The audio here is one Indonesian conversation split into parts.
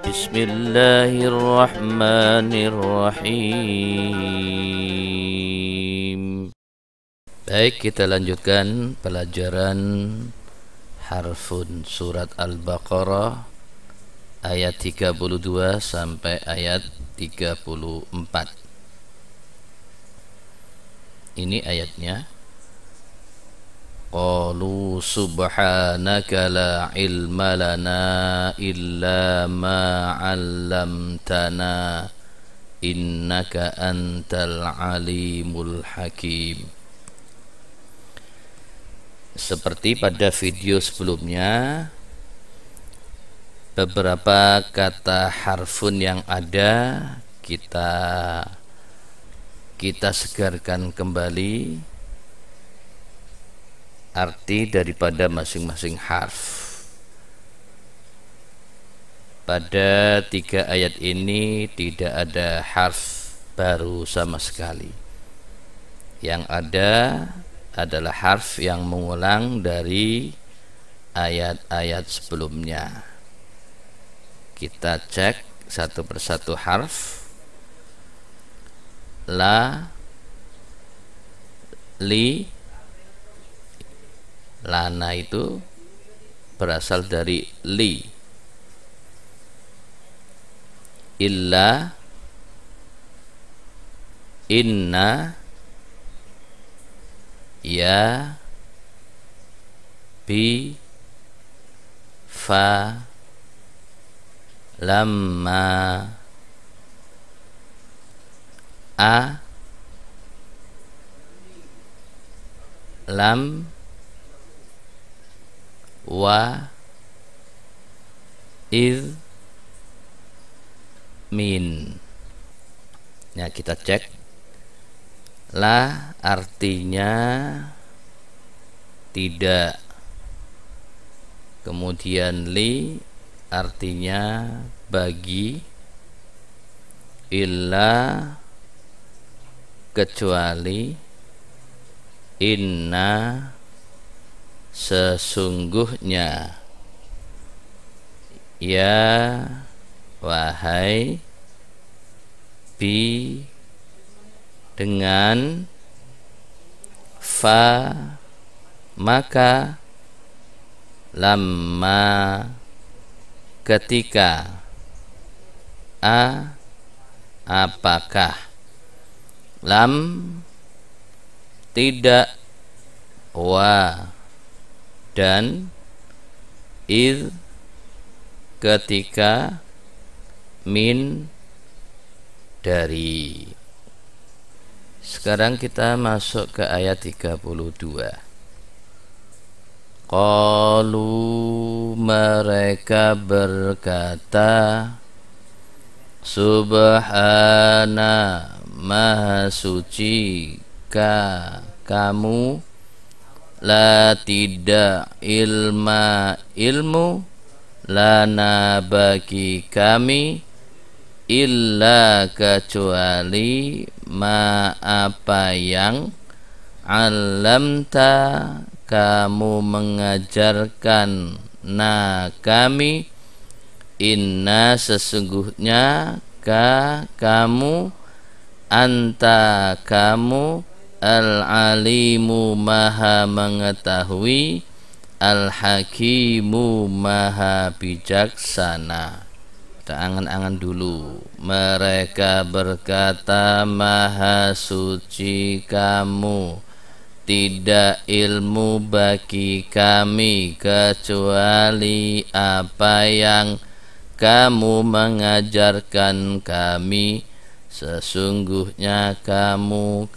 Bismillahirrahmanirrahim. Baik, kita lanjutkan pelajaran harfun surat Al-Baqarah ayat 32 sampai ayat 34. Ini ayatnya. Qalu subhanaka la ilma lana illa ma 'allamtana innaka antal alimul hakim. Seperti pada video sebelumnya, beberapa kata harfun yang ada kita segarkan kembali arti daripada masing-masing harf. Pada 3 ayat ini tidak ada harf baru sama sekali. Yang ada adalah harf yang mengulang dari ayat-ayat sebelumnya. Kita cek satu persatu harf. La, li, lana itu berasal dari li. Illa, inna, ya, bi, fa, lamma, a, lam, wa, iz, min. Nah, kita cek. La artinya tidak. Kemudian li artinya bagi. Illa kecuali. Inna sesungguhnya. Ya wahai, bi dengan, fa maka, lamma ketika, a apakah, lam tidak, wa dan, iz ketika, min dari. Sekarang kita masuk ke ayat 32. Qalu mereka berkata, subhana maha suci kamu, la tidak, ilma ilmu, lana bagi kami, illa kecuali, ma apa yang, alamta kamu mengajarkan, na kami, inna sesungguhnya, kamu, anta kamu, al-alimu maha mengetahui, al-hakimu maha bijaksana. Kita angan-angan dulu. Mereka berkata, maha suci kamu, tidak ilmu bagi kami kecuali apa yang kamu mengajarkan kami. Sesungguhnya kamu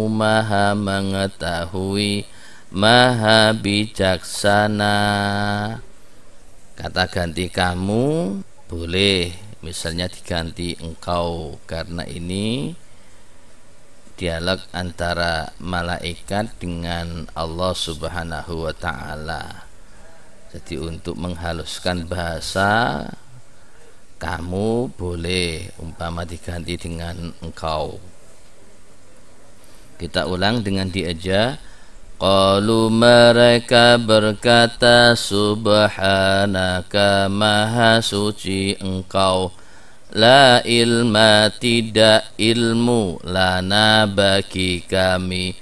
maha mengetahui, maha bijaksana. Kata ganti kamu boleh, misalnya diganti engkau, karena ini dialog antara malaikat dengan Allah Subhanahu wa ta'ala. Jadi untuk menghaluskan bahasa, kamu boleh umpama diganti dengan engkau. Kita ulang dengan dieja. Qalu mereka berkata subhanaka maha suci engkau, la ilma tidak ilmu, lana bagi kami,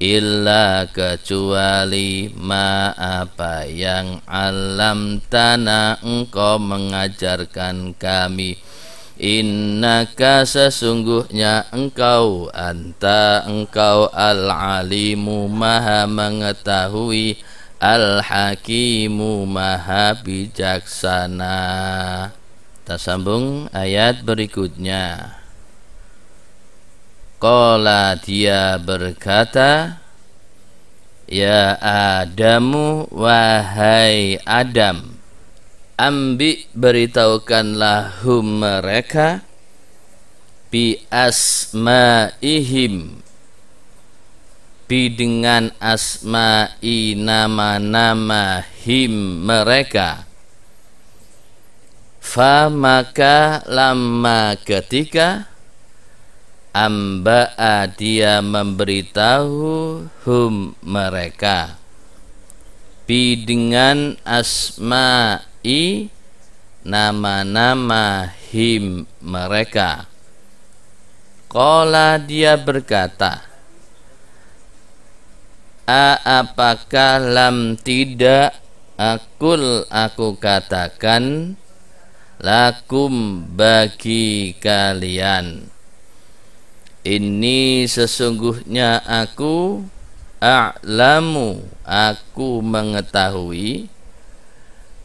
illa kecuali ma apa yang alam tanah engkau mengajarkan kami. Innaka sesungguhnya engkau, anta engkau al-alimu maha mengetahui, al-hakimu maha bijaksana. Kita sambung ayat berikutnya. Qala dia berkata, ya Adamu wahai Adam, ambi beritahukanlah hum mereka, bi asma'ihim, bi dengan asma'i nama-nama him mereka, fa maka lama ketika, amba'a dia memberitahu hum mereka, bi dengan asma'i nama-nama him mereka. Qala dia berkata, apakah lam tidak aku katakan, lakum bagi kalian, ini sesungguhnya aku, a'lamu aku mengetahui,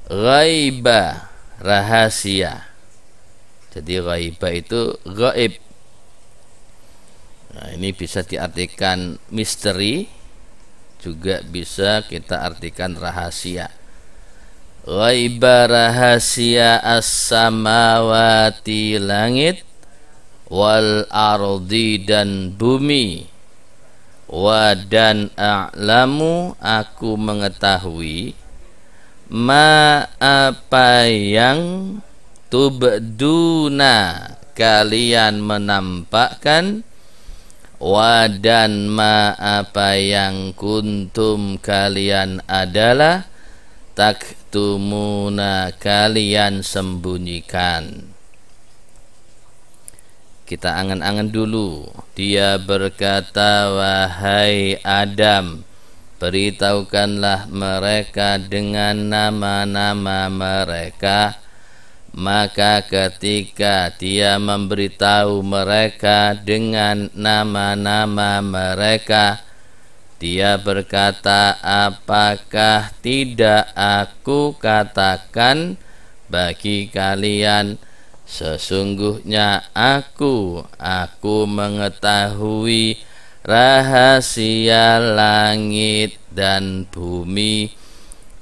ghaiba rahasia. Jadi ghaiba itu gaib. Nah, ini bisa diartikan misteri, juga bisa kita artikan rahasia. Ghaiba rahasia as-samawati langit, wal ardi dan bumi, wa dan a'lamu aku mengetahui, ma apa yang tubduna kalian menampakkan, wa dan ma apa yang kuntum kalian adalah, taktumuna kalian sembunyikan. Kita angan-angan dulu. Dia berkata, wahai Adam, beritahukanlah mereka dengan nama-nama mereka. Maka ketika dia memberitahu mereka dengan nama-nama mereka, dia berkata, apakah tidak aku katakan bagi kalian, sesungguhnya aku mengetahui rahasia langit dan bumi,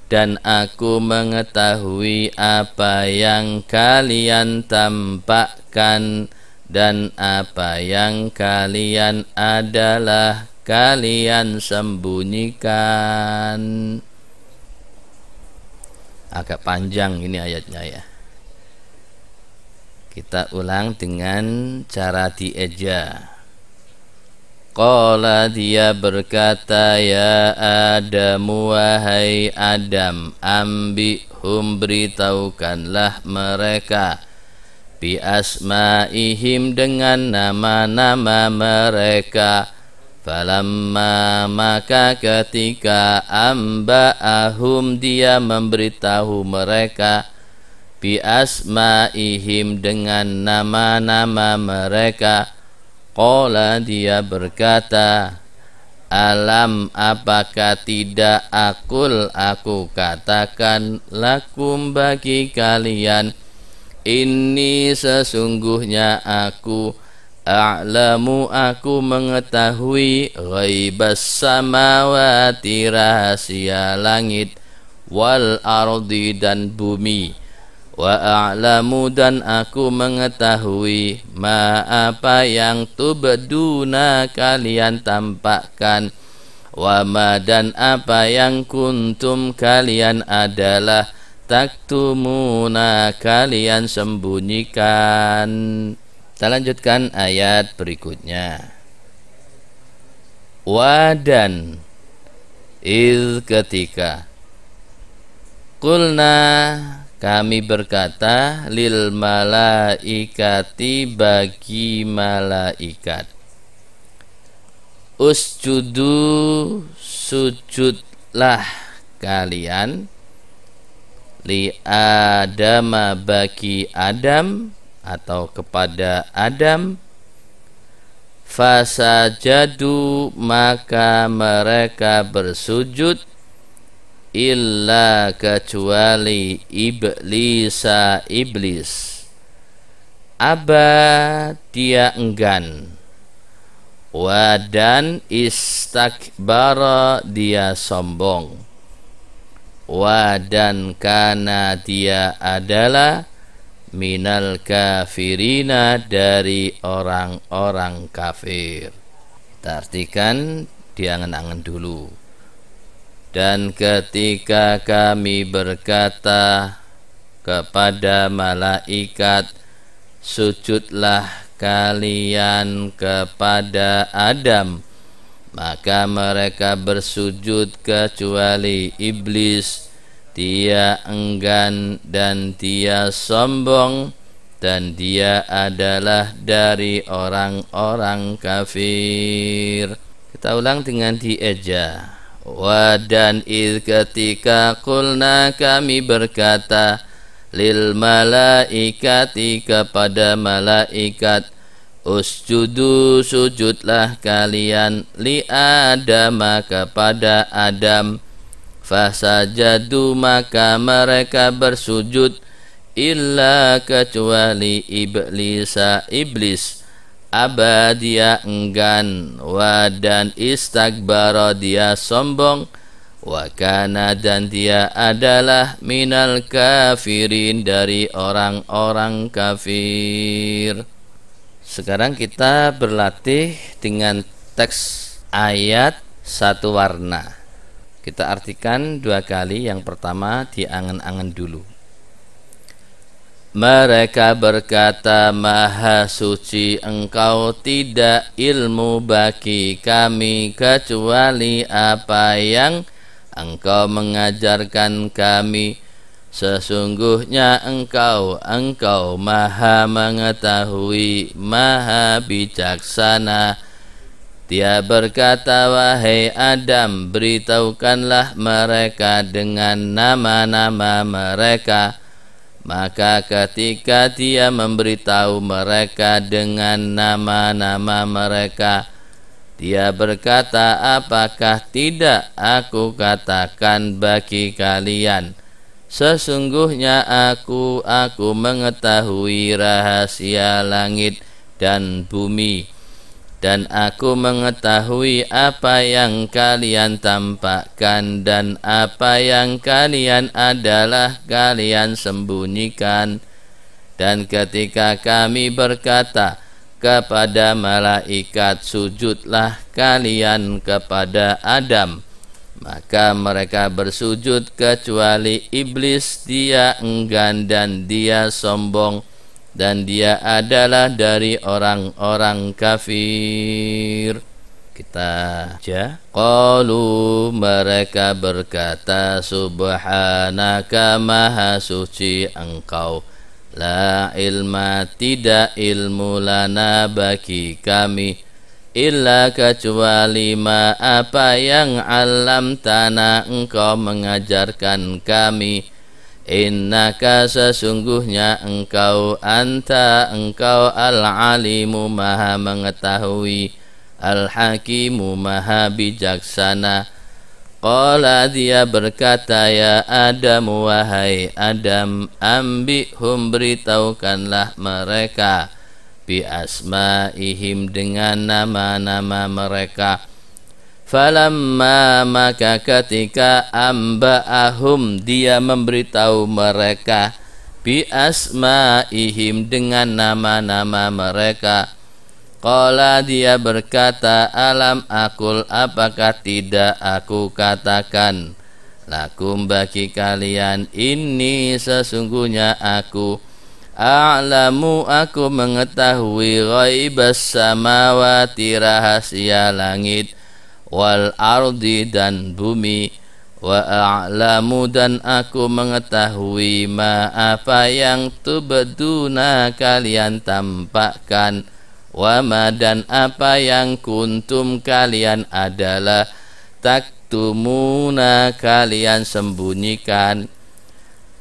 dan aku mengetahui apa yang kalian tampakkan dan apa yang kalian adalah kalian sembunyikan. Agak panjang ini ayatnya ya. Kita ulang dengan cara dieja. Qala dia berkata, ya Adamu wahai Adam, ambihum beritahukanlah mereka, bi asma'ihim dengan nama-nama mereka. Falamma maka ketika amba'ahum dia memberitahu mereka, bi asma'ihim dengan nama-nama mereka, qala dia berkata, alam apakah tidak aku katakan, lakum bagi kalian, ini sesungguhnya aku, a'lamu aku mengetahui, ghaibas samawati rahasia langit, wal ardi dan bumi, wa a'lamu dan aku mengetahui, ma apa yang tubduna kalian tampakkan, wa ma dan apa yang kuntum kalian adalah, taktumuna kalian sembunyikan. Kita lanjutkan ayat berikutnya. Wa dan ketika qulna kami berkata lil malaikati bagi malaikat, usjudu sujudlah kalian li Adama bagi Adam atau kepada Adam, fasajadu maka mereka bersujud, illa kecuali iblisa iblis, aba dia enggan, wadan istakbara dia sombong, wadan kana dia adalah minal kafirina dari orang-orang kafir. Kita artikan diangan-angan dulu. Dan ketika kami berkata kepada malaikat, sujudlah kalian kepada Adam, maka mereka bersujud kecuali iblis, dia enggan dan dia sombong, dan dia adalah dari orang-orang kafir. Kita ulang dengan dieja. Wadan ketika qulna kami berkata lil malaikati kepada malaikat, usjudu sujudlah kalian li Adam kepada Adam, fasajadu maka mereka bersujud, illa kecuali iblisa iblis, aba dia enggan, wadan istakbara dia sombong, wakana dan dia adalah minal kafirin dari orang-orang kafir. Sekarang kita berlatih dengan teks ayat satu warna. Kita artikan dua kali. Yang pertama diangan-angan dulu. Mereka berkata, Maha suci engkau, tidak ilmu bagi kami kecuali apa yang engkau mengajarkan kami. Sesungguhnya engkau maha mengetahui, maha bijaksana. Dia berkata, wahai Adam, beritahukanlah mereka dengan nama-nama mereka. Maka ketika dia memberitahu mereka dengan nama-nama mereka, dia berkata, apakah tidak aku katakan bagi kalian, sesungguhnya aku mengetahui rahasia langit dan bumi, dan aku mengetahui apa yang kalian tampakkan dan apa yang kalian adalah kalian sembunyikan. Dan ketika kami berkata kepada malaikat, sujudlah kalian kepada Adam, maka mereka bersujud kecuali iblis, dia enggan dan dia sombong, dan dia adalah dari orang-orang kafir. Kita baca. Qalu mereka berkata, subhanaka maha suci engkau, la ilma tidak ilmu lana bagi kami, illa kecuali ma apa yang alam tanah engkau mengajarkan kami. Innaka sesungguhnya engkau, engkau al-alimu maha mengetahui, al-hakimu maha bijaksana. Qala dia berkata, ya Adam wahai Adam, ambihum beritahukanlah mereka, bi asma'ihim dengan nama-nama mereka. Falamma maka ketika amba'ahum dia memberitahu mereka, bi asma'ihim dengan nama-nama mereka. Qala dia berkata, alam akul apakah tidak aku katakan, lakum bagi kalian, ini sesungguhnya aku, a'lamu aku mengetahui ghaibas samawati rahasia langit, wal ardi dan bumi, wa a'lamu dan aku mengetahui ma apa yang tubduna kalian tampakkan, wa ma dan apa yang kuntum kalian adalah taktumuna kalian sembunyikan.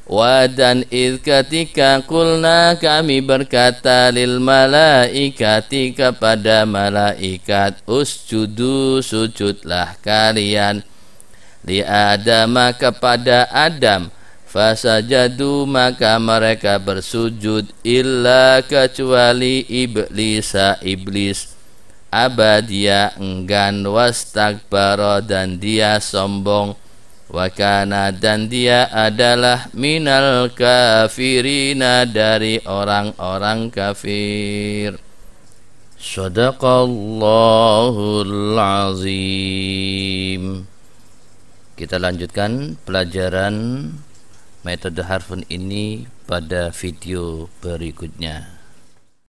Wa dan id ketika kulna kami berkata lil malaikati kepada malaikat, usjudu sujudlah kalian li Adama kepada Adam, fasajadu maka mereka bersujud illa kecuali iblis, aba dia enggan, wastakbara dan dia sombong, wa kana dan dia adalah minal kafirina dari orang-orang kafir. Shadaqallahul azim. Kita lanjutkan pelajaran metode harfun ini pada video berikutnya.